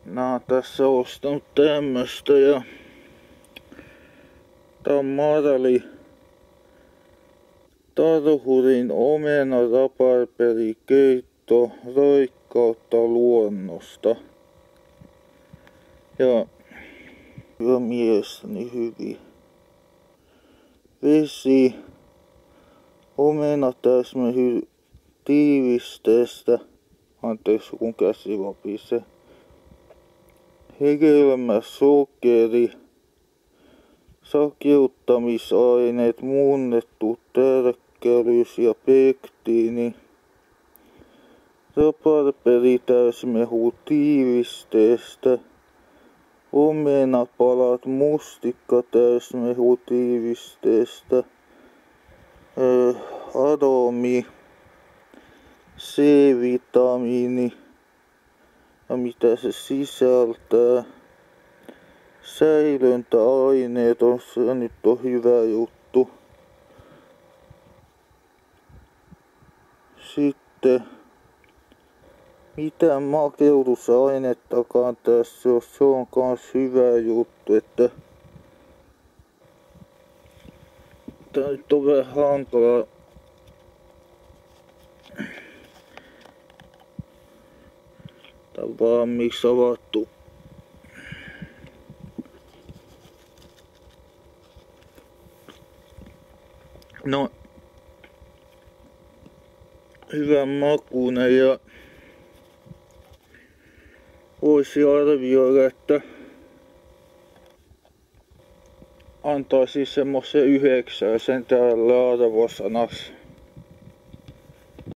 Nää on tässä ostanut tämmöstä ja tää on Marali Tarhurin omena raparperikeitto Roikkautta luonnosta. Ja hyvä mielestäni hyvin. Vesi, omena täsmähy tiivisteestä. Anteeksi kun käsi vapisee. Hedelmä, sokeri, sakeuttamisaineet, muunnettu tärkkelys ja pektiini, raparperitäysmehu tiivisteestä, omenapalat mustikkatäysmehu tiivisteestä, aromi, C-vitamiini ja mitä se sisältää. Säilöntäaineet on se nyt on hyvä juttu. Sitten mitä makeutusainettakaan tässä on, se on kans hyvä juttu, että tää nyt on vähän hankala. Tää on valmiiksi avattu. No, hyvän makuinen ja voisi arvioida, että antaisin semmosen 9 täällä arvosanaksi.